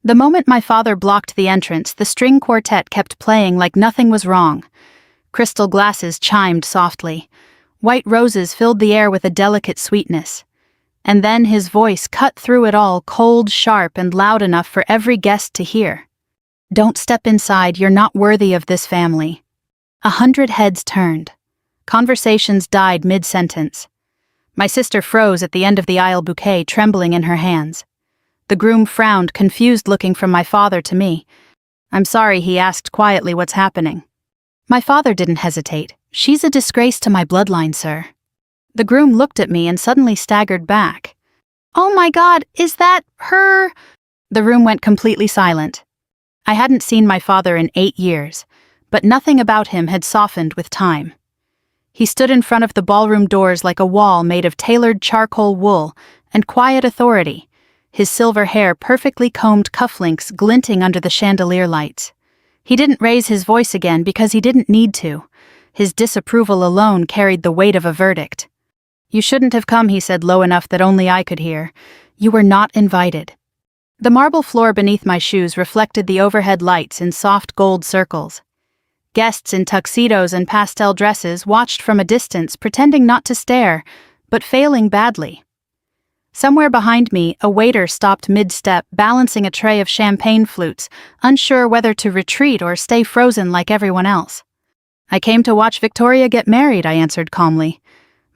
The moment my father blocked the entrance, the string quartet kept playing like nothing was wrong. Crystal glasses chimed softly. White roses filled the air with a delicate sweetness. And then his voice cut through it all, cold, sharp, and loud enough for every guest to hear. "Don't step inside, you're not worthy of this family." 100 heads turned. Conversations died mid-sentence. My sister froze at the end of the aisle, bouquet trembling in her hands. The groom frowned, confused, looking from my father to me. "I'm sorry," he asked quietly, "what's happening?" My father didn't hesitate. "She's a disgrace to my bloodline, sir." The groom looked at me and suddenly staggered back. "Oh my God, is that her?" The room went completely silent. I hadn't seen my father in 8 years, but nothing about him had softened with time. He stood in front of the ballroom doors like a wall made of tailored charcoal wool and quiet authority, his silver hair perfectly combed cufflinks glinting under the chandelier lights. He didn't raise his voice again because he didn't need to. His disapproval alone carried the weight of a verdict. "You shouldn't have come," he said low enough that only I could hear. "You were not invited." The marble floor beneath my shoes reflected the overhead lights in soft gold circles. Guests in tuxedos and pastel dresses watched from a distance, pretending not to stare, but failing badly. Somewhere behind me, a waiter stopped mid-step, balancing a tray of champagne flutes, unsure whether to retreat or stay frozen like everyone else. "I came to watch Victoria get married," I answered calmly.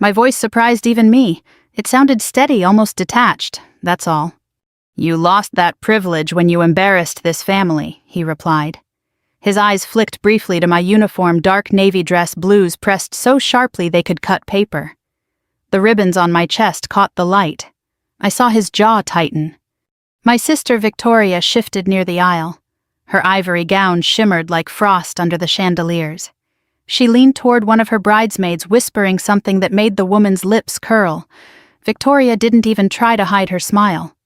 My voice surprised even me. It sounded steady, almost detached, that's all. "You lost that privilege when you embarrassed this family," he replied. His eyes flicked briefly to my uniform, dark navy dress blues pressed so sharply they could cut paper. The ribbons on my chest caught the light. I saw his jaw tighten. My sister Victoria shifted near the aisle. Her ivory gown shimmered like frost under the chandeliers. She leaned toward one of her bridesmaids, whispering something that made the woman's lips curl. Victoria didn't even try to hide her smile.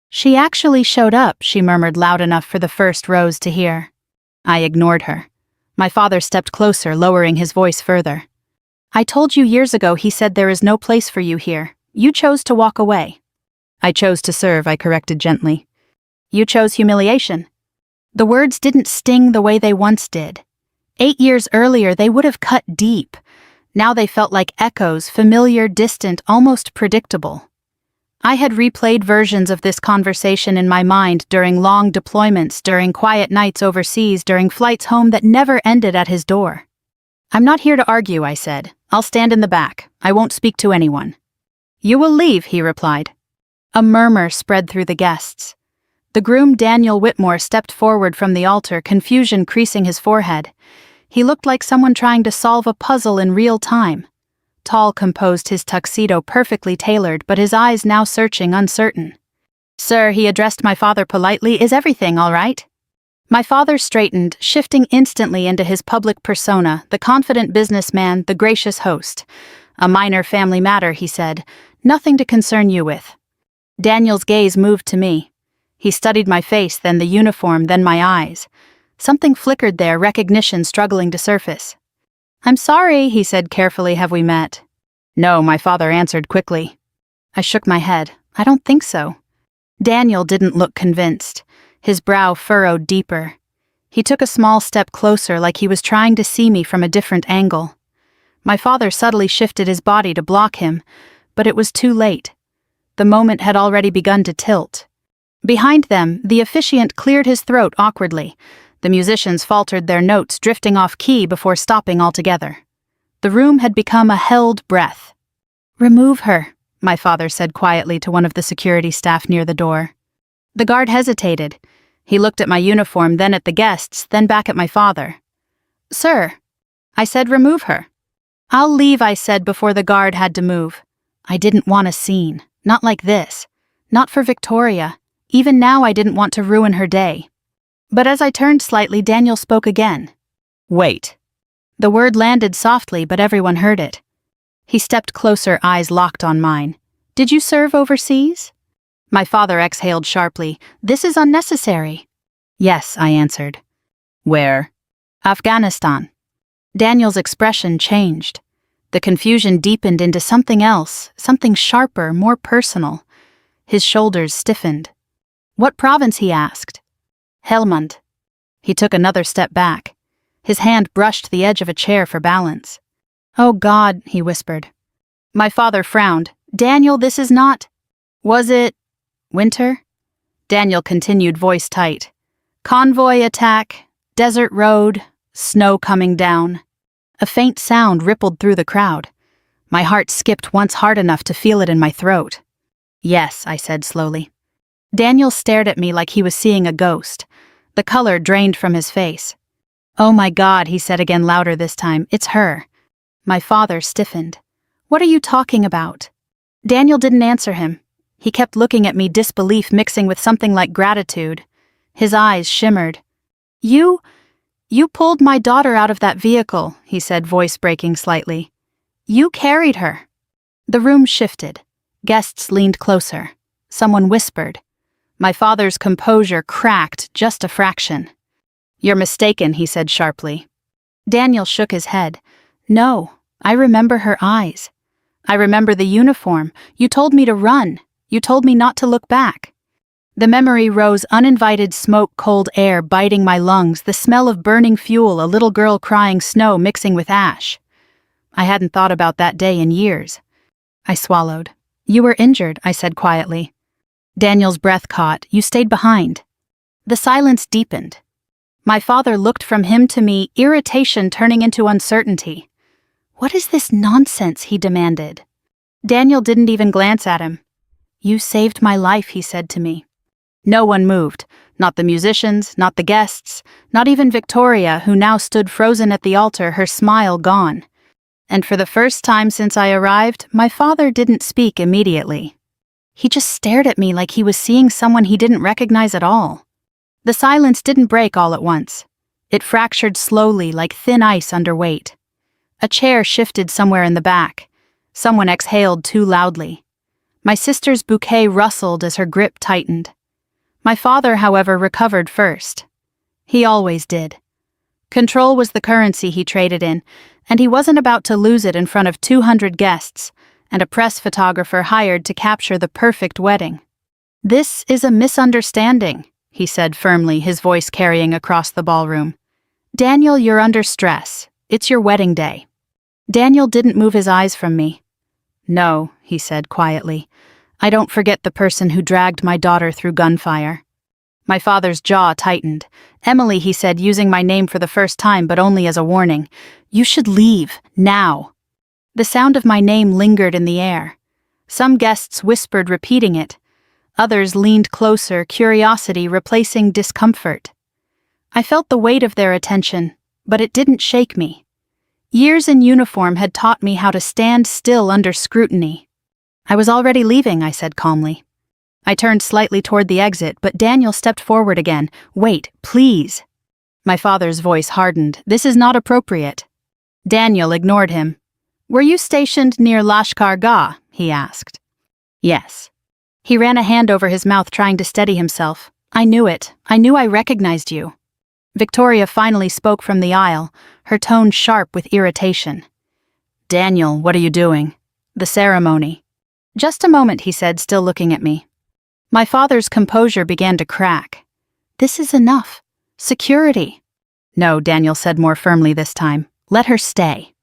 "She actually showed up," she murmured loud enough for the first rows to hear. I ignored her. My father stepped closer, lowering his voice further. "I told you years ago," he said, "there is no place for you here. You chose to walk away." "I chose to serve," I corrected gently. "You chose humiliation." The words didn't sting the way they once did. 8 years earlier, they would have cut deep. Now they felt like echoes, familiar, distant, almost predictable. I had replayed versions of this conversation in my mind during long deployments, during quiet nights overseas, during flights home that never ended at his door. "I'm not here to argue," I said. "I'll stand in the back. I won't speak to anyone." "You will leave," he replied. A murmur spread through the guests. The groom, Daniel Whitmore, stepped forward from the altar, confusion creasing his forehead. He looked like someone trying to solve a puzzle in real time. Tall, composed, his tuxedo perfectly tailored, but his eyes now searching, uncertain. "Sir," he addressed my father politely, "is everything all right?" My father straightened, shifting instantly into his public persona, the confident businessman, the gracious host. "A minor family matter," he said. "Nothing to concern you with." Daniel's gaze moved to me. He studied my face, then the uniform, then my eyes. Something flickered there, recognition struggling to surface. "I'm sorry," he said carefully, "have we met?" "No," my father answered quickly. I shook my head. "I don't think so." Daniel didn't look convinced. His brow furrowed deeper. He took a small step closer, like he was trying to see me from a different angle. My father subtly shifted his body to block him, but it was too late. The moment had already begun to tilt. Behind them, the officiant cleared his throat awkwardly. The musicians faltered their notes, drifting off key before stopping altogether. The room had become a held breath. "Remove her," my father said quietly to one of the security staff near the door. The guard hesitated. He looked at my uniform, then at the guests, then back at my father. "Sir," I said, "remove her." "I'll leave," I said before the guard had to move. I didn't want a scene. Not like this. Not for Victoria. Even now I didn't want to ruin her day. But as I turned slightly, Daniel spoke again. "Wait." The word landed softly, but everyone heard it. He stepped closer, eyes locked on mine. "Did you serve overseas?" My father exhaled sharply. "This is unnecessary." "Yes," I answered. "Where?" "Afghanistan." Daniel's expression changed. The confusion deepened into something else, something sharper, more personal. His shoulders stiffened. "What province?" he asked. Helmund. He took another step back. His hand brushed the edge of a chair for balance. Oh God, he whispered. My father frowned. Daniel, this is not... Was it... winter? Daniel continued, voice tight. Convoy attack, desert road, snow coming down. A faint sound rippled through the crowd. My heart skipped once hard enough to feel it in my throat. Yes, I said slowly. Daniel stared at me like he was seeing a ghost. The color drained from his face. Oh my God, he said again, louder this time. It's her. My father stiffened. What are you talking about? Daniel didn't answer him. He kept looking at me, disbelief mixing with something like gratitude. His eyes shimmered. You pulled my daughter out of that vehicle, he said, voice breaking slightly. You carried her. The room shifted. Guests leaned closer. Someone whispered. My father's composure cracked just a fraction. You're mistaken, he said sharply. Daniel shook his head. No, I remember her eyes. I remember the uniform. You told me to run. You told me not to look back. The memory rose, uninvited smoke, cold air biting my lungs, the smell of burning fuel, a little girl crying, snow mixing with ash. I hadn't thought about that day in years. I swallowed. You were injured, I said quietly. Daniel's breath caught. You stayed behind. The silence deepened. My father looked from him to me, irritation turning into uncertainty. What is this nonsense, he demanded. Daniel didn't even glance at him. You saved my life, he said to me. No one moved, not the musicians, not the guests, not even Victoria, who now stood frozen at the altar, her smile gone. And for the first time since I arrived, my father didn't speak immediately. He just stared at me like he was seeing someone he didn't recognize at all. The silence didn't break all at once. It fractured slowly like thin ice under weight. A chair shifted somewhere in the back. Someone exhaled too loudly. My sister's bouquet rustled as her grip tightened. My father, however, recovered first. He always did. Control was the currency he traded in, and he wasn't about to lose it in front of 200 guests and a press photographer hired to capture the perfect wedding. This is a misunderstanding, he said firmly, his voice carrying across the ballroom. Daniel, you're under stress. It's your wedding day. Daniel didn't move his eyes from me. No, he said quietly. I don't forget the person who dragged my daughter through gunfire. My father's jaw tightened. Emily, he said, using my name for the first time, but only as a warning. You should leave, now. The sound of my name lingered in the air. Some guests whispered, repeating it. Others leaned closer, curiosity replacing discomfort. I felt the weight of their attention, but it didn't shake me. Years in uniform had taught me how to stand still under scrutiny. I was already leaving, I said calmly. I turned slightly toward the exit, but Daniel stepped forward again. Wait, please. My father's voice hardened. This is not appropriate. Daniel ignored him. Were you stationed near Lashkar Gah? He asked. Yes. He ran a hand over his mouth, trying to steady himself. I knew it. I knew I recognized you. Victoria finally spoke from the aisle, her tone sharp with irritation. Daniel, what are you doing? The ceremony. Just a moment, he said, still looking at me. My father's composure began to crack. This is enough. Security. No, Daniel said more firmly this time. Let her stay.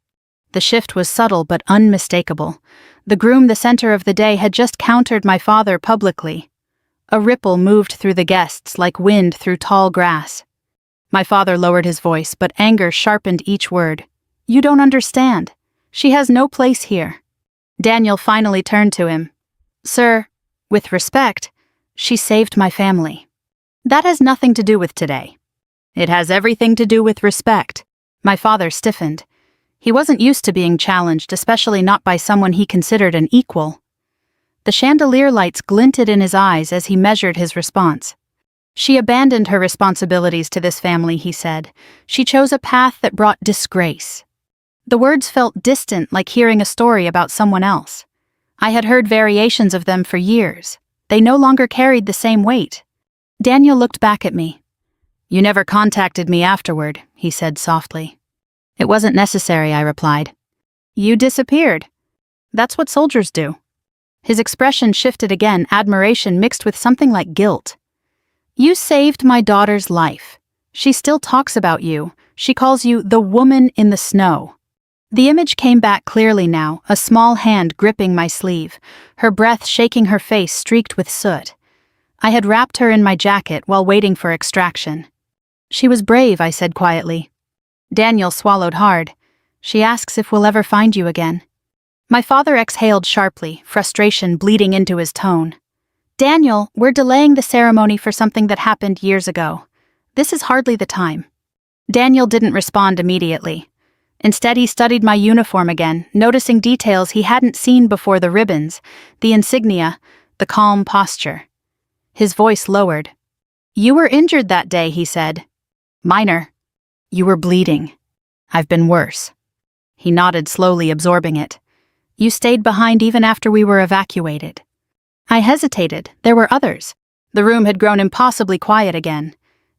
The shift was subtle but unmistakable. The groom, the center of the day, had just countered my father publicly. A ripple moved through the guests like wind through tall grass. My father lowered his voice, but anger sharpened each word. You don't understand. She has no place here. Daniel finally turned to him. Sir, with respect, she saved my family. That has nothing to do with today. It has everything to do with respect. My father stiffened. He wasn't used to being challenged, especially not by someone he considered an equal. The chandelier lights glinted in his eyes as he measured his response. She abandoned her responsibilities to this family, he said. She chose a path that brought disgrace. The words felt distant, like hearing a story about someone else. I had heard variations of them for years. They no longer carried the same weight. Daniel looked back at me. You never contacted me afterward, he said softly. It wasn't necessary, I replied. You disappeared. That's what soldiers do. His expression shifted again, admiration mixed with something like guilt. You saved my daughter's life. She still talks about you. She calls you the woman in the snow. The image came back clearly now, a small hand gripping my sleeve, her breath shaking, her face streaked with soot. I had wrapped her in my jacket while waiting for extraction. She was brave, I said quietly. Daniel swallowed hard. She asks if we'll ever find you again. My father exhaled sharply, frustration bleeding into his tone. Daniel, we're delaying the ceremony for something that happened years ago. This is hardly the time. Daniel didn't respond immediately. Instead, he studied my uniform again, noticing details he hadn't seen before: the ribbons, the insignia, the calm posture. His voice lowered. You were injured that day, he said. Minor. You were bleeding. I've been worse. He nodded slowly, absorbing it. You stayed behind even after we were evacuated. I hesitated. There were others. The room had grown impossibly quiet again.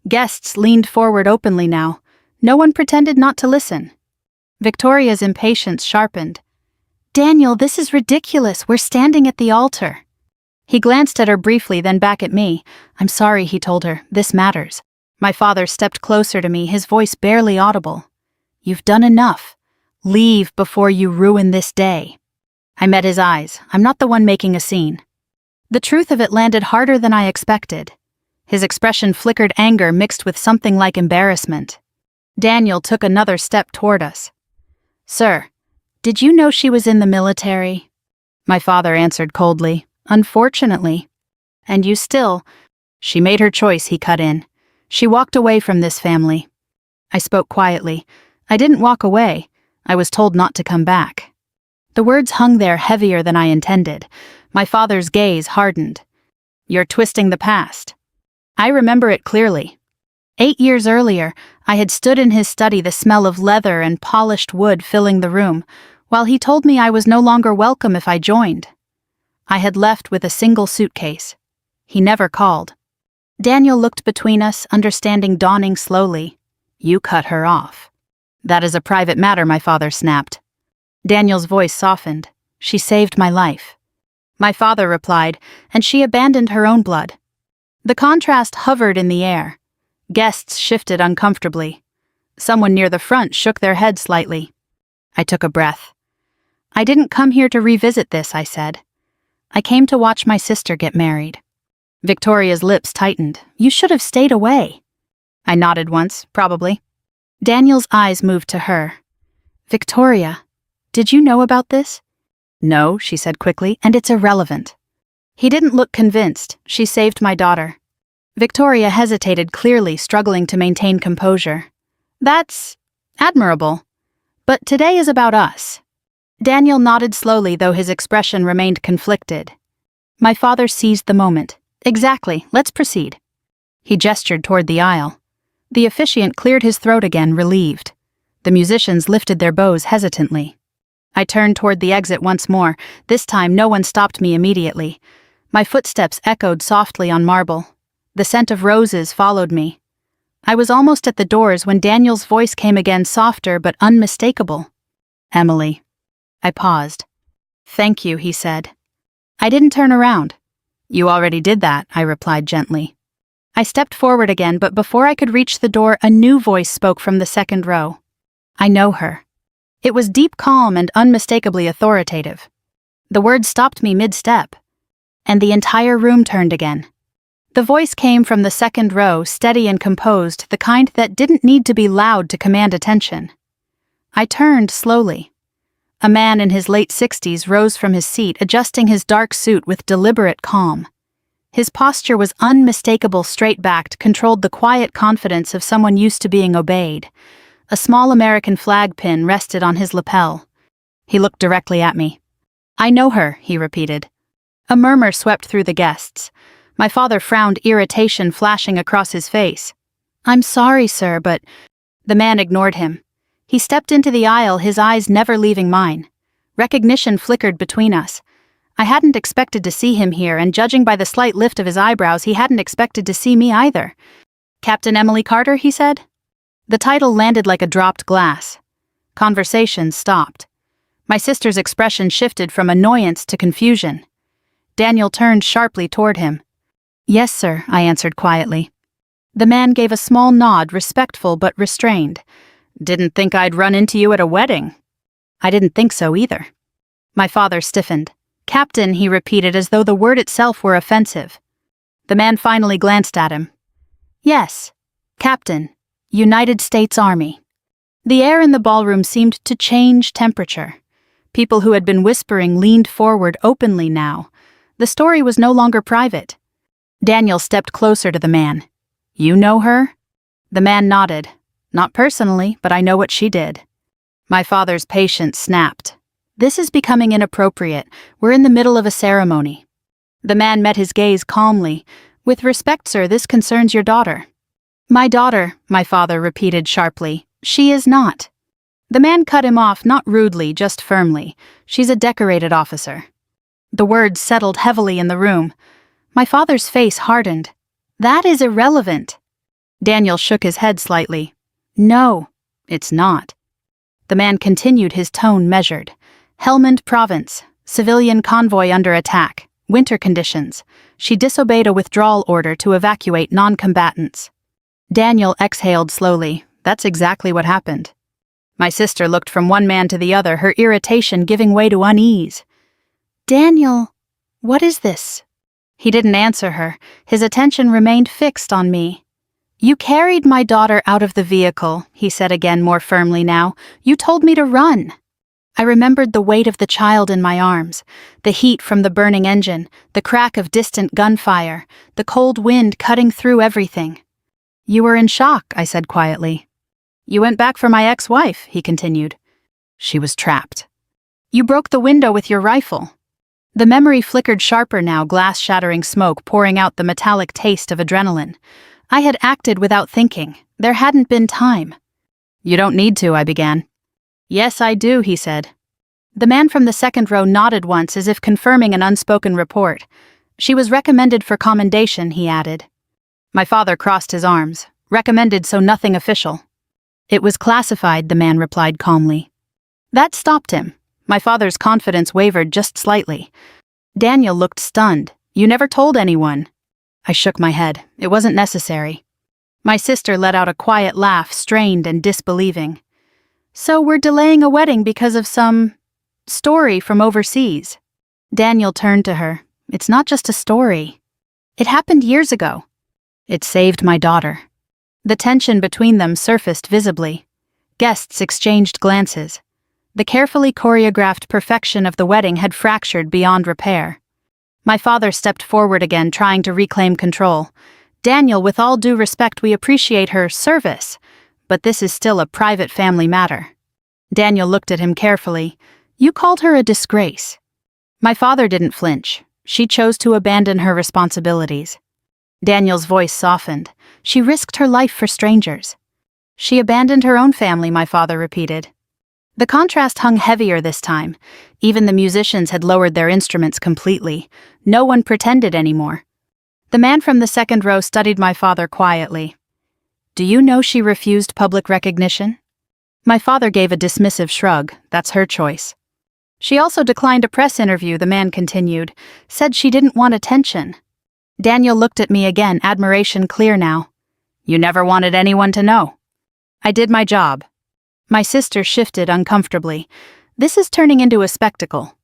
Guests leaned forward openly now. No one pretended not to listen. Victoria's impatience sharpened. Daniel, this is ridiculous. We're standing at the altar. He glanced at her briefly, then back at me. I'm sorry, he told her. This matters. My father stepped closer to me, his voice barely audible. You've done enough. Leave before you ruin this day. I met his eyes. I'm not the one making a scene. The truth of it landed harder than I expected. His expression flickered anger mixed with something like embarrassment. Daniel took another step toward us. Sir, did you know she was in the military? My father answered coldly. Unfortunately. And you still... She made her choice, he cut in. She walked away from this family. I spoke quietly. I didn't walk away. I was told not to come back. The words hung there heavier than I intended. My father's gaze hardened. You're twisting the past. I remember it clearly. 8 years earlier, I had stood in his study, the smell of leather and polished wood filling the room, while he told me I was no longer welcome if I joined. I had left with a single suitcase. He never called. Daniel looked between us, understanding dawning slowly. You cut her off. That is a private matter, my father snapped. Daniel's voice softened. She saved my life. My father replied, and she abandoned her own blood. The contrast hovered in the air. Guests shifted uncomfortably. Someone near the front shook their head slightly. I took a breath. I didn't come here to revisit this, I said. I came to watch my sister get married. Victoria's lips tightened. You should have stayed away. I nodded once, probably. Daniel's eyes moved to her. Victoria, did you know about this? No, she said quickly, and it's irrelevant. He didn't look convinced. She saved my daughter. Victoria hesitated, clearly struggling to maintain composure. That's admirable. But today is about us. Daniel nodded slowly, though his expression remained conflicted. My father seized the moment. Exactly, let's proceed. He gestured toward the aisle. The officiant cleared his throat again, relieved. The musicians lifted their bows hesitantly. I turned toward the exit once more. This time no one stopped me immediately. My footsteps echoed softly on marble. The scent of roses followed me. I was almost at the doors when Daniel's voice came again, softer but unmistakable. Emily. I paused. Thank you, he said. I didn't turn around. You already did that, I replied gently. I stepped forward again, but before I could reach the door, a new voice spoke from the second row. I know her. It was deep, calm, and unmistakably authoritative. The words stopped me mid-step, and the entire room turned again. The voice came from the second row, steady and composed, the kind that didn't need to be loud to command attention. I turned slowly. A man in his late 60s rose from his seat, adjusting his dark suit with deliberate calm. His posture was unmistakable, straight-backed, controlled, the quiet confidence of someone used to being obeyed. A small American flag pin rested on his lapel. He looked directly at me. I know her, he repeated. A murmur swept through the guests. My father frowned, irritation flashing across his face. I'm sorry, sir, but... The man ignored him. He stepped into the aisle, his eyes never leaving mine. Recognition flickered between us. I hadn't expected to see him here, and judging by the slight lift of his eyebrows, he hadn't expected to see me either. Captain Emily Carter, he said. The title landed like a dropped glass. Conversation stopped. My sister's expression shifted from annoyance to confusion. Daniel turned sharply toward him. Yes, sir, I answered quietly. The man gave a small nod, respectful but restrained. Didn't think I'd run into you at a wedding. I didn't think so either. My father stiffened. Captain, he repeated as though the word itself were offensive. The man finally glanced at him. Yes, Captain, United States Army. The air in the ballroom seemed to change temperature. People who had been whispering leaned forward openly now. The story was no longer private. Daniel stepped closer to the man. You know her? The man nodded. Not personally, but I know what she did. My father's patience snapped. This is becoming inappropriate. We're in the middle of a ceremony. The man met his gaze calmly. With respect, sir, this concerns your daughter. My daughter, my father repeated sharply. She is not. The man cut him off, not rudely, just firmly. She's a decorated officer. The words settled heavily in the room. My father's face hardened. That is irrelevant. Daniel shook his head slightly. No, it's not. The man continued, his tone measured. Helmand Province, civilian convoy under attack, winter conditions. She disobeyed a withdrawal order to evacuate non-combatants. Daniel exhaled slowly. That's exactly what happened. My sister looked from one man to the other, her irritation giving way to unease. Daniel, what is this? He didn't answer her. His attention remained fixed on me. You carried my daughter out of the vehicle, he said again more firmly now. You told me to run. I remembered the weight of the child in my arms, the heat from the burning engine, the crack of distant gunfire, the cold wind cutting through everything. You were in shock, I said quietly. You went back for my ex-wife, he continued. She was trapped. You broke the window with your rifle. The memory flickered sharper now, glass-shattering smoke pouring out the metallic taste of adrenaline. I had acted without thinking. There hadn't been time. You don't need to, I began. Yes, I do, he said. The man from the second row nodded once as if confirming an unspoken report. She was recommended for commendation, he added. My father crossed his arms. Recommended, so nothing official. It was classified, the man replied calmly. That stopped him. My father's confidence wavered just slightly. Daniel looked stunned. You never told anyone. I shook my head. It wasn't necessary. My sister let out a quiet laugh, strained and disbelieving. So we're delaying a wedding because of some story from overseas. Daniel turned to her. It's not just a story. It happened years ago. It saved my daughter. The tension between them surfaced visibly. Guests exchanged glances. The carefully choreographed perfection of the wedding had fractured beyond repair. My father stepped forward again, trying to reclaim control. Daniel, with all due respect, we appreciate her service, but this is still a private family matter. Daniel looked at him carefully. You called her a disgrace. My father didn't flinch. She chose to abandon her responsibilities. Daniel's voice softened. She risked her life for strangers. She abandoned her own family, my father repeated. The contrast hung heavier this time. Even the musicians had lowered their instruments completely. No one pretended anymore. The man from the second row studied my father quietly. Do you know she refused public recognition? My father gave a dismissive shrug. That's her choice. She also declined a press interview, the man continued. Said she didn't want attention. Daniel looked at me again, admiration clear now. You never wanted anyone to know. I did my job. My sister shifted uncomfortably. This is turning into a spectacle.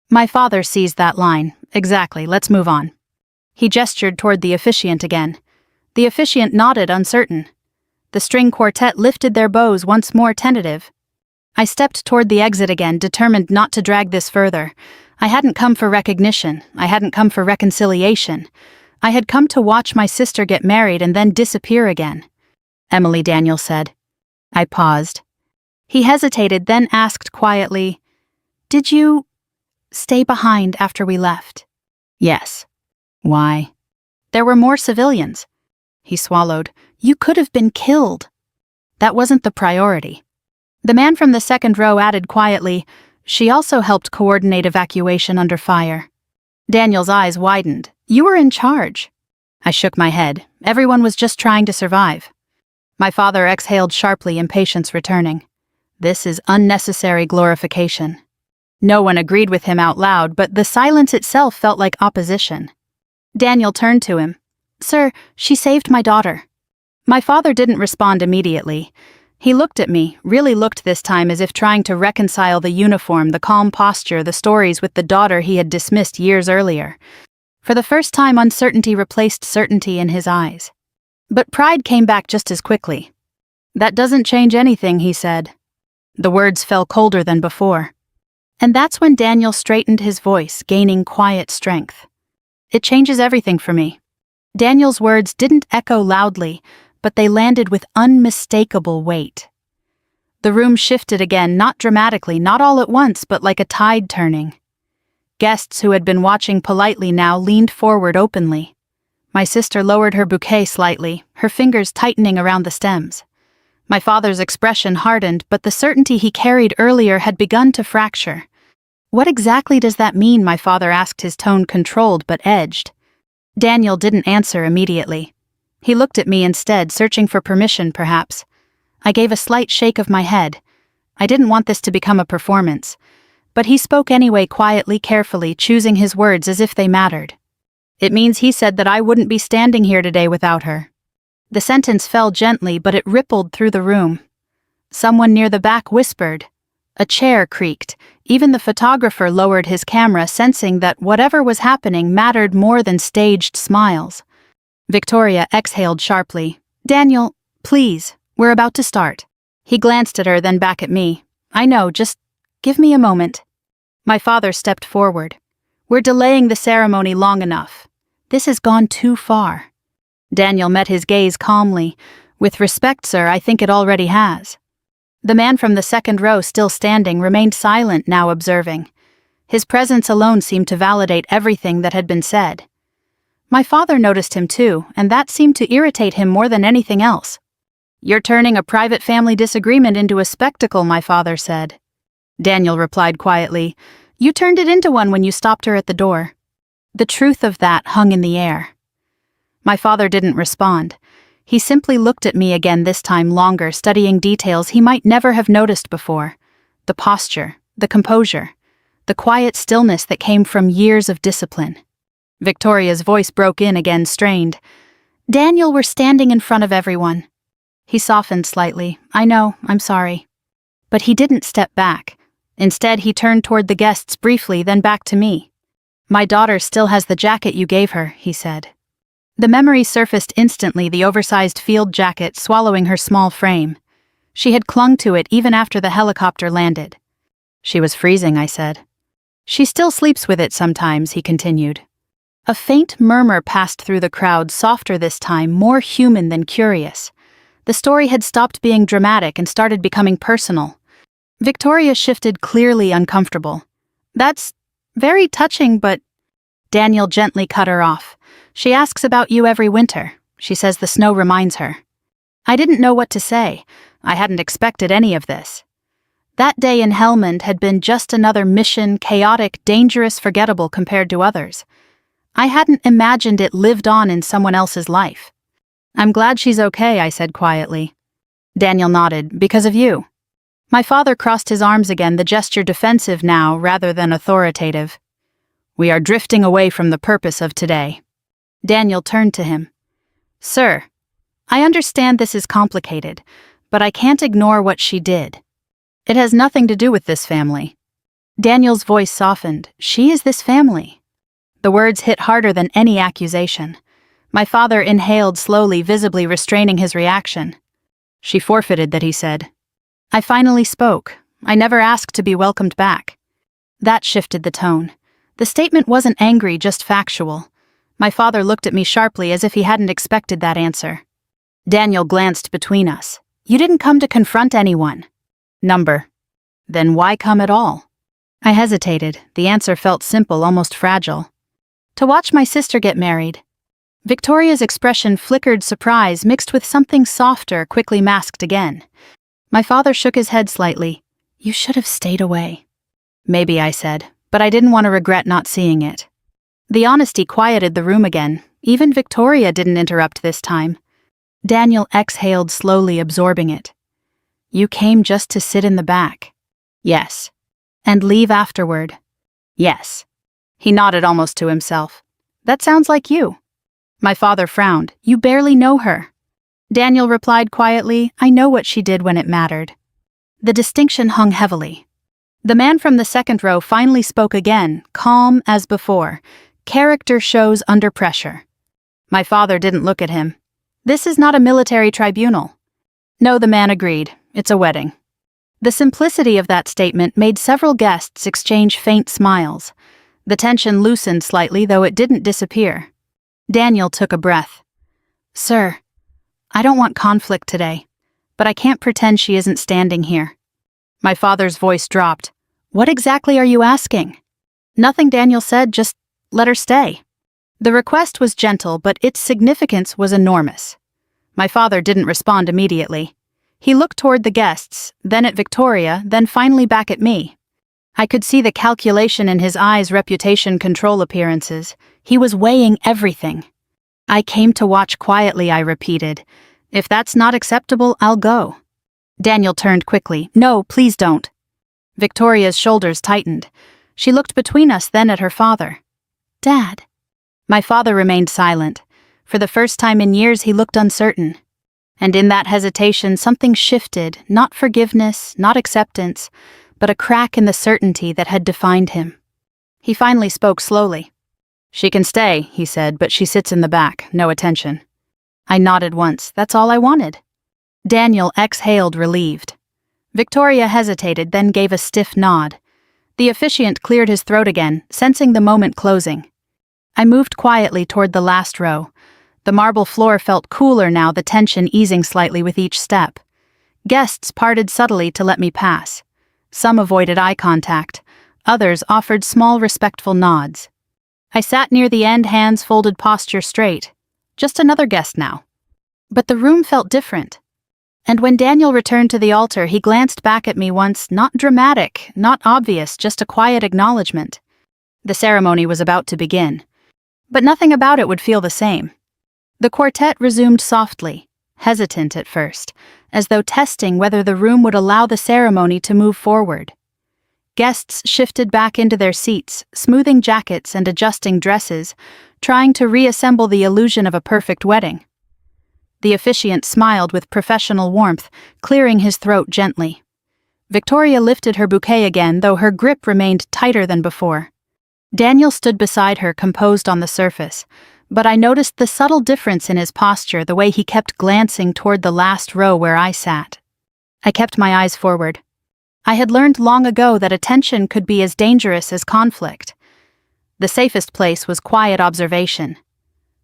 My father seized that line. Exactly, let's move on. He gestured toward the officiant again. The officiant nodded, uncertain. The string quartet lifted their bows, once more tentative. I stepped toward the exit again, determined not to drag this further. I hadn't come for recognition. I hadn't come for reconciliation. I had come to watch my sister get married and then disappear again. Emily, Daniel said. I paused. He hesitated, then asked quietly, Did you stay behind after we left? Yes. Why? There were more civilians. He swallowed. You could have been killed. That wasn't the priority. The man from the second row added quietly, She also helped coordinate evacuation under fire. Daniel's eyes widened. You were in charge. I shook my head. Everyone was just trying to survive. My father exhaled sharply, impatience returning. This is unnecessary glorification. No one agreed with him out loud, but the silence itself felt like opposition. Daniel turned to him. Sir, she saved my daughter. My father didn't respond immediately. He looked at me, really looked this time, as if trying to reconcile the uniform, the calm posture, the stories with the daughter he had dismissed years earlier. For the first time, uncertainty replaced certainty in his eyes. But pride came back just as quickly. That doesn't change anything, he said. The words fell colder than before. And that's when Daniel straightened his voice, gaining quiet strength. It changes everything for me. Daniel's words didn't echo loudly, but they landed with unmistakable weight. The room shifted again, not dramatically, not all at once, but like a tide turning. Guests who had been watching politely now leaned forward openly. My sister lowered her bouquet slightly, her fingers tightening around the stems. My father's expression hardened, but the certainty he carried earlier had begun to fracture. What exactly does that mean? My father asked, his tone controlled but edged. Daniel didn't answer immediately. He looked at me instead, searching for permission, perhaps. I gave a slight shake of my head. I didn't want this to become a performance. But he spoke anyway, quietly, carefully, choosing his words as if they mattered. It means he said that I wouldn't be standing here today without her. The sentence fell gently, but it rippled through the room. Someone near the back whispered. A chair creaked. Even the photographer lowered his camera, sensing that whatever was happening mattered more than staged smiles. Victoria exhaled sharply. Daniel, please, we're about to start. He glanced at her, then back at me. I know, just give me a moment. My father stepped forward. We're delaying the ceremony long enough. This has gone too far. Daniel met his gaze calmly. With respect, sir, I think it already has. The man from the second row, still standing, remained silent, now observing. His presence alone seemed to validate everything that had been said. My father noticed him too, and that seemed to irritate him more than anything else. You're turning a private family disagreement into a spectacle, my father said. Daniel replied quietly, You turned it into one when you stopped her at the door. The truth of that hung in the air. My father didn't respond. He simply looked at me again, this time longer, studying details he might never have noticed before. The posture, the composure, the quiet stillness that came from years of discipline. Victoria's voice broke in again, strained. Daniel, we're standing in front of everyone. He softened slightly. I know, I'm sorry. But he didn't step back. Instead, he turned toward the guests briefly, then back to me. My daughter still has the jacket you gave her, he said. The memory surfaced instantly, the oversized field jacket swallowing her small frame. She had clung to it even after the helicopter landed. She was freezing, I said. She still sleeps with it sometimes, he continued. A faint murmur passed through the crowd, softer this time, more human than curious. The story had stopped being dramatic and started becoming personal. Victoria shifted, clearly uncomfortable. That's very touching, but... Daniel gently cut her off. She asks about you every winter. She says the snow reminds her. I didn't know what to say. I hadn't expected any of this. That day in Helmand had been just another mission, chaotic, dangerous, forgettable compared to others. I hadn't imagined it lived on in someone else's life. I'm glad she's okay, I said quietly. Daniel nodded. Because of you. My father crossed his arms again, the gesture defensive now rather than authoritative. We are drifting away from the purpose of today. Daniel turned to him. Sir, I understand this is complicated, but I can't ignore what she did. It has nothing to do with this family. Daniel's voice softened. She is this family. The words hit harder than any accusation. My father inhaled slowly, visibly restraining his reaction. She forfeited that, he said. I finally spoke. I never asked to be welcomed back. That shifted the tone. The statement wasn't angry, just factual. My father looked at me sharply as if he hadn't expected that answer. Daniel glanced between us. You didn't come to confront anyone. Number. Then why come at all? I hesitated. The answer felt simple, almost fragile. To watch my sister get married. Victoria's expression flickered surprise mixed with something softer, quickly masked again. My father shook his head slightly. You should have stayed away. Maybe, I said, but I didn't want to regret not seeing it. The honesty quieted the room again. Even Victoria didn't interrupt this time. Daniel exhaled slowly, absorbing it. You came just to sit in the back. Yes. And leave afterward. Yes. He nodded almost to himself. That sounds like you. My father frowned. You barely know her. Daniel replied quietly, I know what she did when it mattered. The distinction hung heavily. The man from the second row finally spoke again, calm as before. Character shows under pressure. My father didn't look at him. This is not a military tribunal. No, the man agreed. It's a wedding. The simplicity of that statement made several guests exchange faint smiles. The tension loosened slightly, though it didn't disappear. Daniel took a breath. Sir, I don't want conflict today, but I can't pretend she isn't standing here. My father's voice dropped. What exactly are you asking? Nothing, Daniel said, just let her stay. The request was gentle, but its significance was enormous. My father didn't respond immediately. He looked toward the guests, then at Victoria, then finally back at me. I could see the calculation in his eyes, reputation, control appearances. He was weighing everything. I came to watch quietly, I repeated. If that's not acceptable, I'll go. Daniel turned quickly. No, please don't. Victoria's shoulders tightened. She looked between us, then at her father. Dad. My father remained silent. For the first time in years, he looked uncertain. And in that hesitation, something shifted, not forgiveness, not acceptance, but a crack in the certainty that had defined him. He finally spoke slowly. She can stay, he said, but she sits in the back, no attention. I nodded once. That's all I wanted. Daniel exhaled, relieved. Victoria hesitated, then gave a stiff nod. The officiant cleared his throat again, sensing the moment closing. I moved quietly toward the last row. The marble floor felt cooler now, the tension easing slightly with each step. Guests parted subtly to let me pass. Some avoided eye contact. Others offered small, respectful nods. I sat near the end, hands folded, posture straight. Just another guest now. But the room felt different. And when Daniel returned to the altar, he glanced back at me once, not dramatic, not obvious, just a quiet acknowledgement. The ceremony was about to begin. But nothing about it would feel the same. The quartet resumed softly, hesitant at first, as though testing whether the room would allow the ceremony to move forward. Guests shifted back into their seats, smoothing jackets and adjusting dresses, trying to reassemble the illusion of a perfect wedding. The officiant smiled with professional warmth, clearing his throat gently. Victoria lifted her bouquet again, though her grip remained tighter than before. Daniel stood beside her, composed on the surface, but I noticed the subtle difference in his posture, the way he kept glancing toward the last row where I sat. I kept my eyes forward. I had learned long ago that attention could be as dangerous as conflict. The safest place was quiet observation.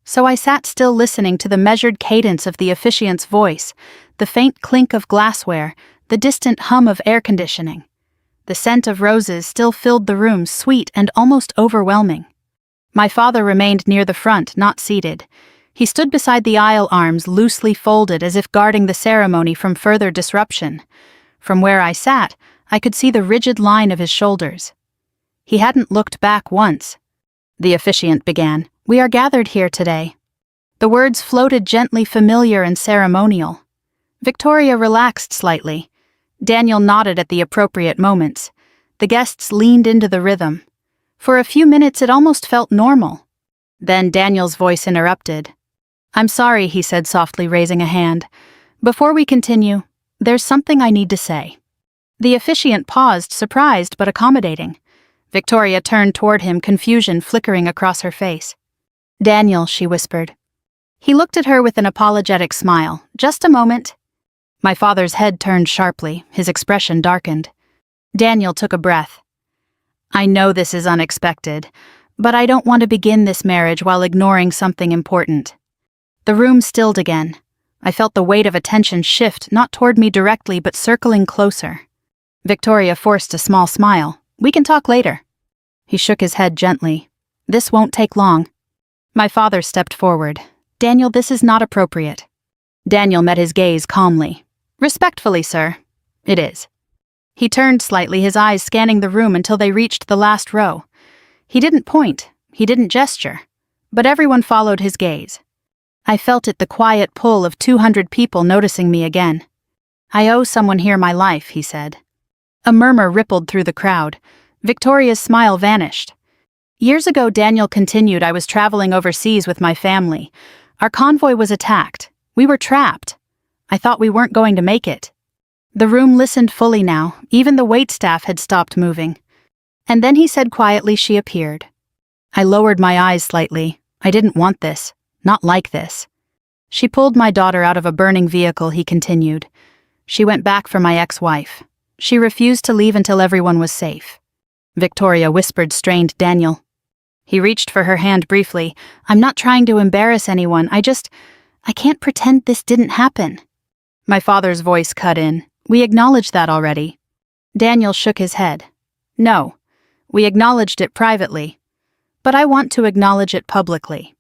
So I sat still, listening to the measured cadence of the officiant's voice, the faint clink of glassware, the distant hum of air conditioning. The scent of roses still filled the room, sweet and almost overwhelming. My father remained near the front, not seated. He stood beside the aisle, arms loosely folded as if guarding the ceremony from further disruption. From where I sat, I could see the rigid line of his shoulders. He hadn't looked back once. The officiant began, "We are gathered here today." The words floated gently, familiar and ceremonial. Victoria relaxed slightly. Daniel nodded at the appropriate moments. The guests leaned into the rhythm. For a few minutes it almost felt normal. Then Daniel's voice interrupted. "I'm sorry," he said softly, raising a hand. "Before we continue, there's something I need to say." The officiant paused, surprised but accommodating. Victoria turned toward him, confusion flickering across her face. "Daniel," she whispered. He looked at her with an apologetic smile. "Just a moment." My father's head turned sharply, his expression darkened. Daniel took a breath. "I know this is unexpected, but I don't want to begin this marriage while ignoring something important." The room stilled again. I felt the weight of attention shift, not toward me directly, but circling closer. Victoria forced a small smile. "We can talk later." He shook his head gently. "This won't take long." My father stepped forward. "Daniel, this is not appropriate." Daniel met his gaze calmly. "Respectfully, sir, it is." He turned slightly, his eyes scanning the room until they reached the last row. He didn't point, he didn't gesture, but everyone followed his gaze. I felt it, the quiet pull of 200 people noticing me again. "I owe someone here my life," he said. A murmur rippled through the crowd. Victoria's smile vanished. Years ago, Daniel continued, I was traveling overseas with my family. Our convoy was attacked. We were trapped. I thought we weren't going to make it. The room listened fully now. Even the waitstaff had stopped moving. And then he said quietly, she appeared. I lowered my eyes slightly. I didn't want this. Not like this. She pulled my daughter out of a burning vehicle, he continued. She went back for my ex-wife. She refused to leave until everyone was safe. Victoria whispered, strained, Daniel. He reached for her hand briefly. I'm not trying to embarrass anyone. I can't pretend this didn't happen. My father's voice cut in. We acknowledged that already. Daniel shook his head. No, we acknowledged it privately. But I want to acknowledge it publicly.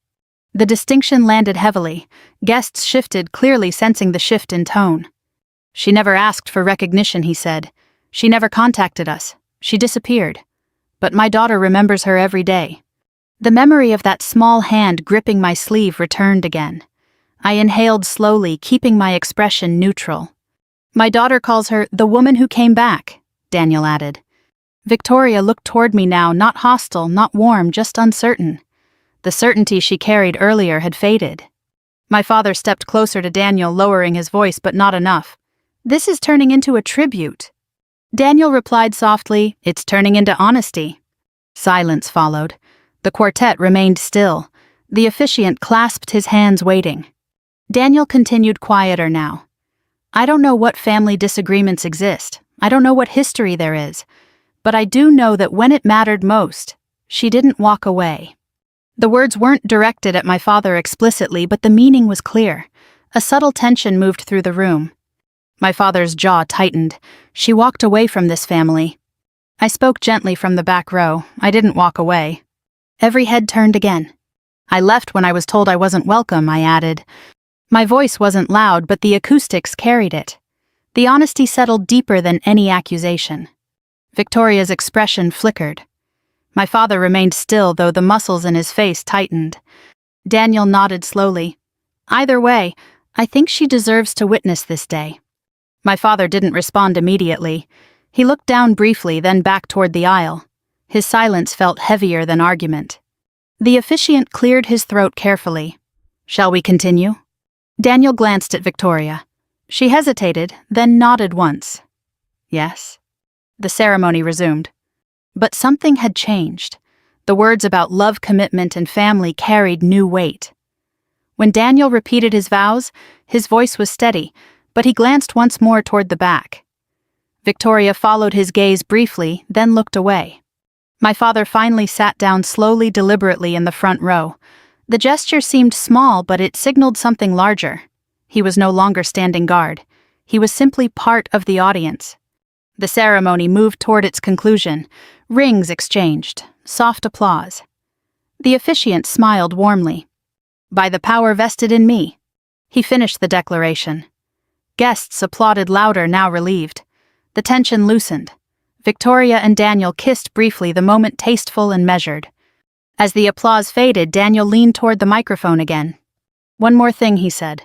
The distinction landed heavily. Guests shifted, clearly sensing the shift in tone. She never asked for recognition, he said. She never contacted us. She disappeared. But my daughter remembers her every day. The memory of that small hand gripping my sleeve returned again. I inhaled slowly, keeping my expression neutral. My daughter calls her the woman who came back, Daniel added. Victoria looked toward me now, not hostile, not warm, just uncertain. The certainty she carried earlier had faded. My father stepped closer to Daniel, lowering his voice, but not enough. This is turning into a tribute. Daniel replied softly, it's turning into honesty. Silence followed. The quartet remained still. The officiant clasped his hands, waiting. Daniel continued, quieter now. I don't know what family disagreements exist. I don't know what history there is. But I do know that when it mattered most, she didn't walk away. The words weren't directed at my father explicitly, but the meaning was clear. A subtle tension moved through the room. My father's jaw tightened. She walked away from this family. I spoke gently from the back row. I didn't walk away. Every head turned again. I left when I was told I wasn't welcome, I added. My voice wasn't loud, but the acoustics carried it. The honesty settled deeper than any accusation. Victoria's expression flickered. My father remained still, though the muscles in his face tightened. Daniel nodded slowly. Either way, I think she deserves to witness this day. My father didn't respond immediately. He looked down briefly, then back toward the aisle. His silence felt heavier than argument. The officiant cleared his throat carefully. Shall we continue? Daniel glanced at Victoria. She hesitated, then nodded once. Yes. The ceremony resumed. But something had changed. The words about love, commitment, and family carried new weight. When Daniel repeated his vows, his voice was steady, but he glanced once more toward the back. Victoria followed his gaze briefly, then looked away. My father finally sat down slowly, deliberately in the front row. The gesture seemed small, but it signaled something larger. He was no longer standing guard. He was simply part of the audience. The ceremony moved toward its conclusion. Rings exchanged. Soft applause. The officiant smiled warmly. By the power vested in me. He finished the declaration. Guests applauded louder, now relieved. The tension loosened. Victoria and Daniel kissed briefly, the moment tasteful and measured. As the applause faded, Daniel leaned toward the microphone again. One more thing, he said.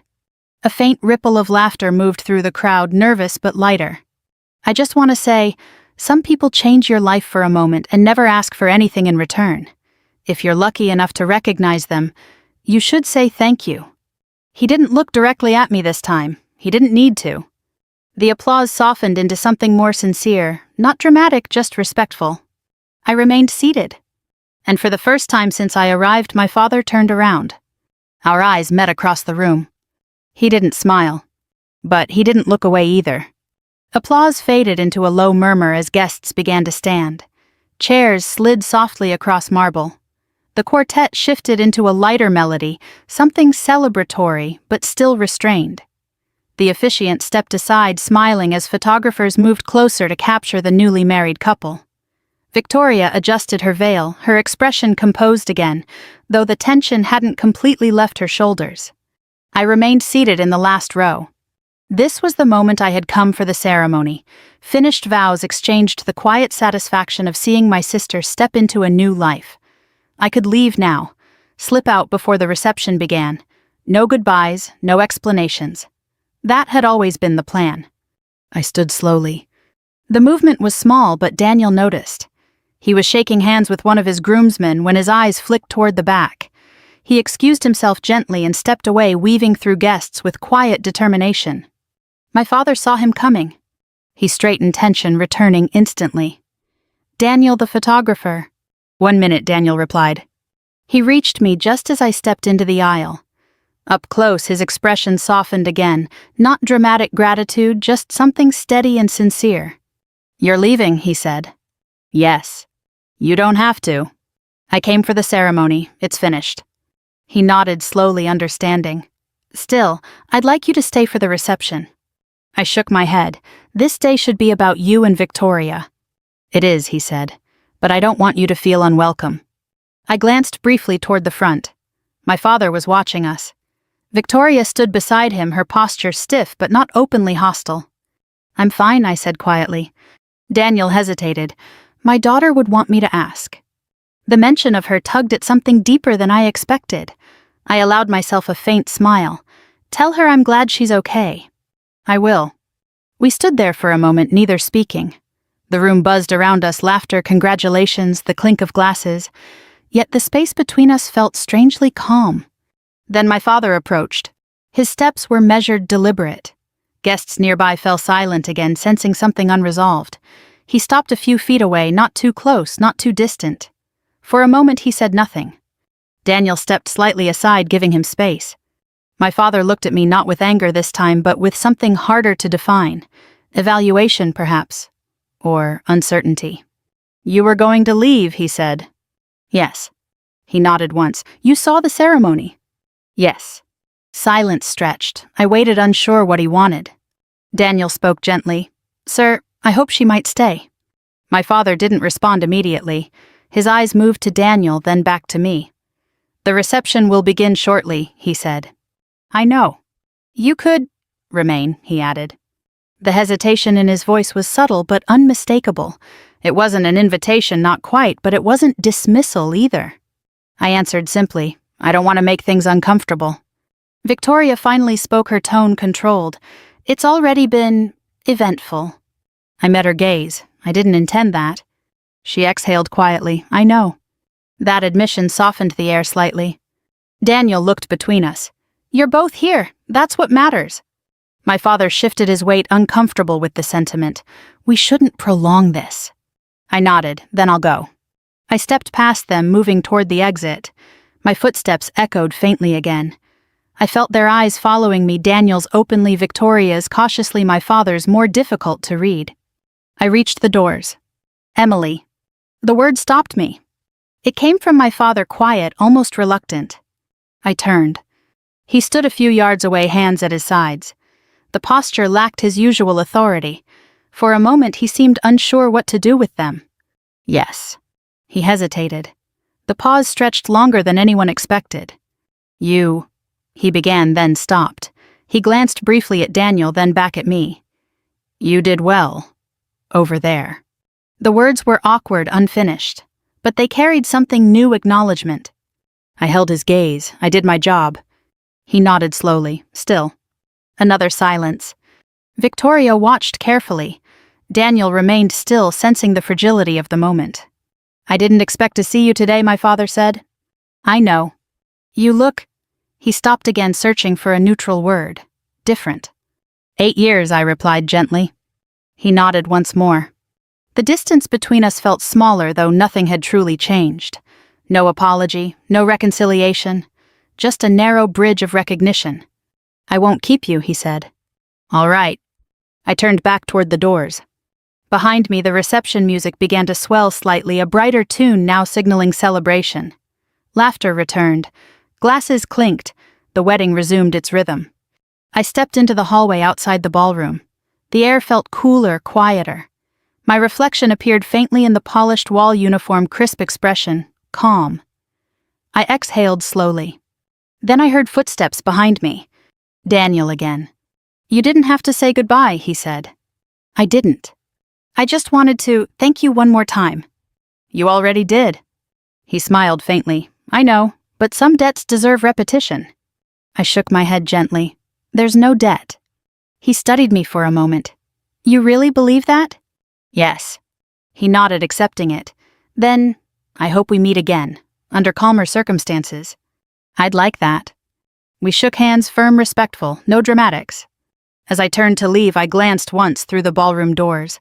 A faint ripple of laughter moved through the crowd, nervous but lighter. I just want to say, some people change your life for a moment and never ask for anything in return. If you're lucky enough to recognize them, you should say thank you. He didn't look directly at me this time. He didn't need to. The applause softened into something more sincere, not dramatic, just respectful. I remained seated. And for the first time since I arrived, my father turned around. Our eyes met across the room. He didn't smile. But he didn't look away either. Applause faded into a low murmur as guests began to stand. Chairs slid softly across marble. The quartet shifted into a lighter melody, something celebratory but still restrained. The officiant stepped aside, smiling as photographers moved closer to capture the newly married couple. Victoria adjusted her veil, her expression composed again, though the tension hadn't completely left her shoulders. I remained seated in the last row. This was the moment I had come for the ceremony. Finished vows exchanged, the quiet satisfaction of seeing my sister step into a new life. I could leave now, slip out before the reception began. No goodbyes, no explanations. That had always been the plan. I stood slowly. The movement was small, but Daniel noticed. He was shaking hands with one of his groomsmen when his eyes flicked toward the back. He excused himself gently and stepped away, weaving through guests with quiet determination. My father saw him coming. He straightened tension, returning instantly. "Daniel, the photographer." "1 minute," Daniel replied. He reached me just as I stepped into the aisle. Up close, his expression softened again, not dramatic gratitude, just something steady and sincere. "You're leaving," he said. "Yes." "You don't have to. I came for the ceremony. It's finished." He nodded slowly, understanding. "Still, I'd like you to stay for the reception." I shook my head. "This day should be about you and Victoria." "It is," he said, "but I don't want you to feel unwelcome." I glanced briefly toward the front. My father was watching us. Victoria stood beside him, her posture stiff but not openly hostile. "I'm fine," I said quietly. Daniel hesitated. "My daughter would want me to ask." The mention of her tugged at something deeper than I expected. I allowed myself a faint smile. "Tell her I'm glad she's okay." "I will." We stood there for a moment, neither speaking. The room buzzed around us, laughter, congratulations, the clink of glasses. Yet the space between us felt strangely calm. Then my father approached. His steps were measured, deliberate. Guests nearby fell silent again, sensing something unresolved. He stopped a few feet away, not too close, not too distant. For a moment he said nothing. Daniel stepped slightly aside, giving him space. My father looked at me, not with anger this time, but with something harder to define. Evaluation, perhaps. Or uncertainty. "You were going to leave," he said. "Yes." He nodded once. "You saw the ceremony?" "Yes." Silence stretched. I waited, unsure what he wanted. Daniel spoke gently. "Sir, I hope she might stay." My father didn't respond immediately. His eyes moved to Daniel, then back to me. "The reception will begin shortly," he said. "I know." "You could remain," he added. The hesitation in his voice was subtle but unmistakable. It wasn't an invitation, not quite, but it wasn't dismissal either. I answered simply, "I don't want to make things uncomfortable." Victoria finally spoke, her tone controlled. "It's already been eventful." I met her gaze. I didn't intend that. She exhaled quietly. "I know." That admission softened the air slightly. Daniel looked between us. "You're both here. That's what matters." My father shifted his weight, uncomfortable with the sentiment. "We shouldn't prolong this." I nodded. "Then I'll go." I stepped past them, moving toward the exit. My footsteps echoed faintly again. I felt their eyes following me, Daniel's openly, Victoria's cautiously, my father's more difficult to read. I reached the doors. "Emily." The word stopped me. It came from my father, quiet, almost reluctant. I turned. He stood a few yards away, hands at his sides. The posture lacked his usual authority. For a moment he seemed unsure what to do with them. "Yes." He hesitated. The pause stretched longer than anyone expected. "You," he began, then stopped. He glanced briefly at Daniel, then back at me. "You did well. Over there." The words were awkward, unfinished, but they carried something new, acknowledgement. I held his gaze. I did my job. He nodded slowly, still. Another silence. Victoria watched carefully. Daniel remained still, sensing the fragility of the moment. "I didn't expect to see you today," my father said. "I know. You look—" He stopped again, searching for a neutral word. "Different." 8 years, I replied gently. He nodded once more. The distance between us felt smaller, though nothing had truly changed. No apology, no reconciliation, just a narrow bridge of recognition. "I won't keep you," he said. "All right." I turned back toward the doors. Behind me, the reception music began to swell slightly, a brighter tune now signaling celebration. Laughter returned. Glasses clinked. The wedding resumed its rhythm. I stepped into the hallway outside the ballroom. The air felt cooler, quieter. My reflection appeared faintly in the polished wall uniform, crisp expression, calm. I exhaled slowly. Then I heard footsteps behind me. Daniel again. "You didn't have to say goodbye," he said. I didn't. "I just wanted to thank you one more time." "You already did." He smiled faintly. "I know, but some debts deserve repetition." I shook my head gently. "There's no debt." He studied me for a moment. "You really believe that?" "Yes." He nodded, accepting it. Then, I hope we meet again, under calmer circumstances. I'd like that. We shook hands, firm, respectful, no dramatics. As I turned to leave, I glanced once through the ballroom doors.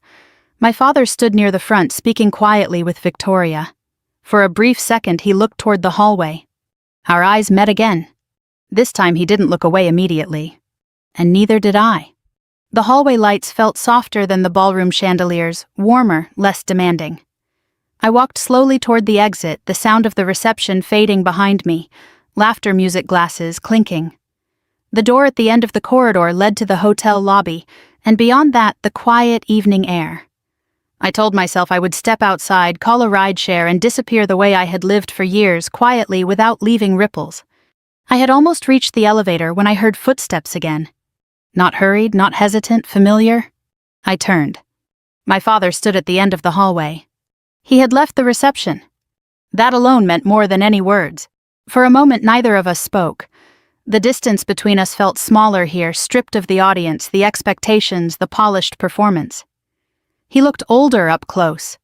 My father stood near the front, speaking quietly with Victoria. For a brief second, he looked toward the hallway. Our eyes met again. This time he didn't look away immediately. And neither did I. The hallway lights felt softer than the ballroom chandeliers, warmer, less demanding. I walked slowly toward the exit, the sound of the reception fading behind me, laughter music glasses clinking. The door at the end of the corridor led to the hotel lobby, and beyond that, the quiet evening air. I told myself I would step outside, call a rideshare, and disappear the way I had lived for years, quietly, without leaving ripples. I had almost reached the elevator when I heard footsteps again. Not hurried, not hesitant, familiar. I turned. My father stood at the end of the hallway. He had left the reception. That alone meant more than any words. For a moment, neither of us spoke. The distance between us felt smaller here, stripped of the audience, the expectations, the polished performance. He looked older up close.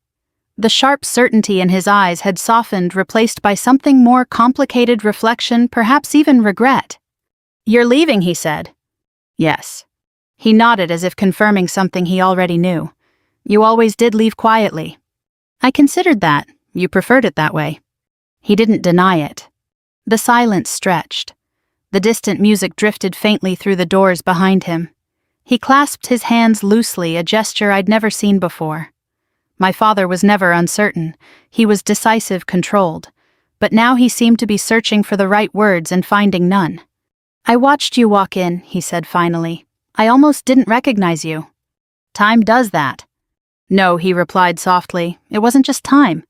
The sharp certainty in his eyes had softened, replaced by something more complicated, reflection, perhaps even regret. "You're leaving," he said. "Yes." He nodded as if confirming something he already knew. "You always did leave quietly." "I considered that. You preferred it that way." He didn't deny it. The silence stretched. The distant music drifted faintly through the doors behind him. He clasped his hands loosely, a gesture I'd never seen before. My father was never uncertain. He was decisive, controlled. But now he seemed to be searching for the right words and finding none. "I watched you walk in," he said finally. "I almost didn't recognize you." "Time does that." "No," he replied softly. "It wasn't just time."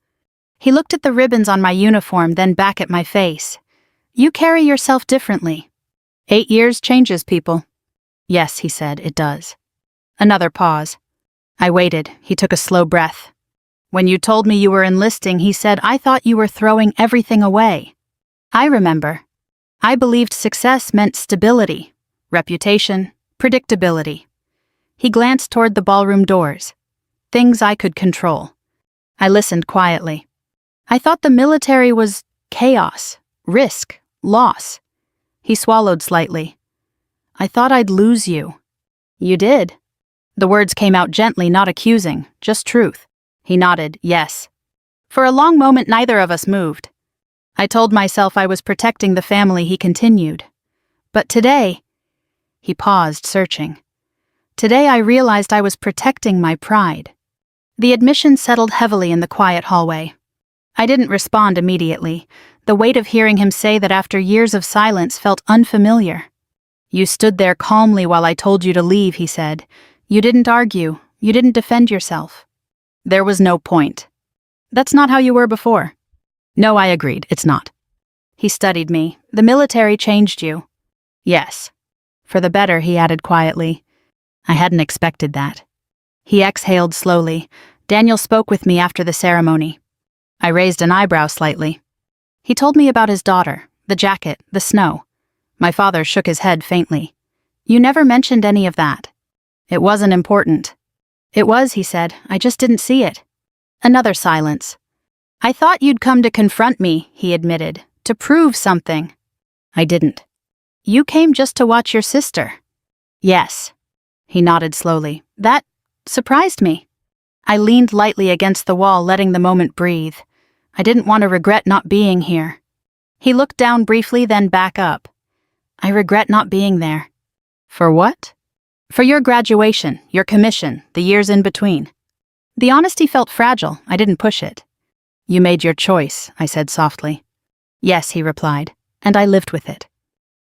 He looked at the ribbons on my uniform, then back at my face. "You carry yourself differently." 8 years changes people." "Yes," he said, "it does." Another pause. I waited. He took a slow breath. "When you told me you were enlisting," he said, "I thought you were throwing everything away." "I remember. I believed success meant stability, reputation, predictability." He glanced toward the ballroom doors. Things I could control. I listened quietly. "I thought the military was chaos, risk, loss." He swallowed slightly. "I thought I'd lose you." "You did." The words came out gently, not accusing, just truth. He nodded, yes. For a long moment, neither of us moved. I told myself I was protecting the family, he continued. But today, he paused, searching. Today I realized I was protecting my pride. The admission settled heavily in the quiet hallway. I didn't respond immediately. The weight of hearing him say that after years of silence felt unfamiliar. "You stood there calmly while I told you to leave," he said. "You didn't argue. You didn't defend yourself." "There was no point." "That's not how you were before." "No," I agreed, "it's not." He studied me. "The military changed you." "Yes." "For the better," he added quietly. I hadn't expected that. He exhaled slowly. "Daniel spoke with me after the ceremony." I raised an eyebrow slightly. He told me about his daughter, the jacket, the snow. My father shook his head faintly. "You never mentioned any of that." "It wasn't important." "It was," he said. "I just didn't see it." Another silence. "I thought you'd come to confront me," he admitted, "to prove something." "I didn't." "You came just to watch your sister." "Yes." He nodded slowly. "That surprised me." I leaned lightly against the wall, letting the moment breathe. I didn't want to regret not being here. He looked down briefly, then back up. "I regret not being there." "For what?" "For your graduation, your commission, the years in between." The honesty felt fragile. I didn't push it. "You made your choice," I said softly. "Yes," he replied, "and I lived with it."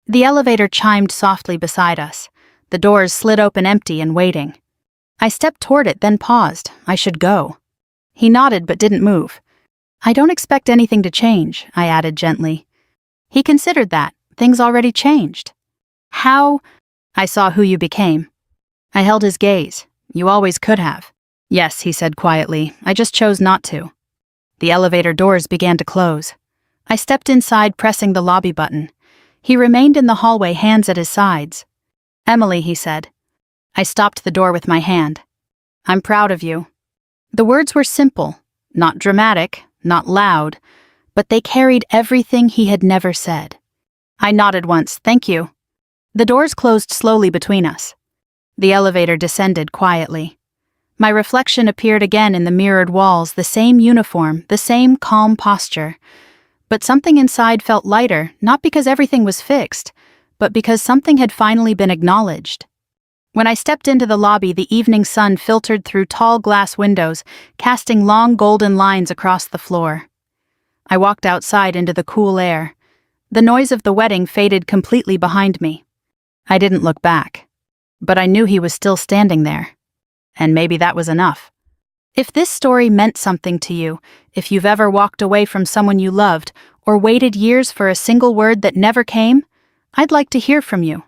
The elevator chimed softly beside us. The doors slid open empty and waiting. I stepped toward it, then paused. I should go. He nodded but didn't move. "I don't expect anything to change," I added gently. He considered that. Things already changed. "How?" "I saw who you became." I held his gaze. "You always could have." "Yes," he said quietly. "I just chose not to." The elevator doors began to close. I stepped inside, pressing the lobby button. He remained in the hallway, hands at his sides. "Emily," he said. I stopped the door with my hand. "I'm proud of you." The words were simple, Not dramatic, not loud, but they carried everything he had never said. I nodded once, "Thank you." The doors closed slowly between us. The elevator descended quietly. My reflection appeared again in the mirrored walls, the same uniform, the same calm posture. But something inside felt lighter, not because everything was fixed, but because something had finally been acknowledged. When I stepped into the lobby, the evening sun filtered through tall glass windows, casting long golden lines across the floor. I walked outside into the cool air. The noise of the wedding faded completely behind me. I didn't look back, but I knew he was still standing there. And maybe that was enough. If this story meant something to you, if you've ever walked away from someone you loved, or waited years for a single word that never came, I'd like to hear from you.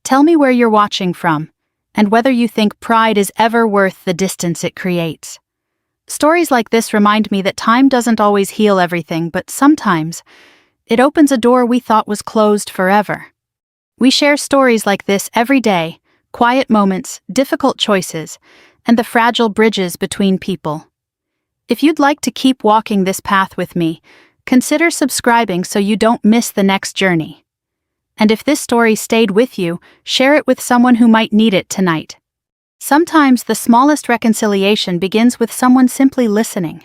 Tell me where you're watching from, and whether you think pride is ever worth the distance it creates. Stories like this remind me that time doesn't always heal everything, but sometimes it opens a door we thought was closed forever. We share stories like this every day, quiet moments, difficult choices, and the fragile bridges between people. If you'd like to keep walking this path with me, consider subscribing so you don't miss the next journey. And if this story stayed with you, share it with someone who might need it tonight. Sometimes the smallest reconciliation begins with someone simply listening.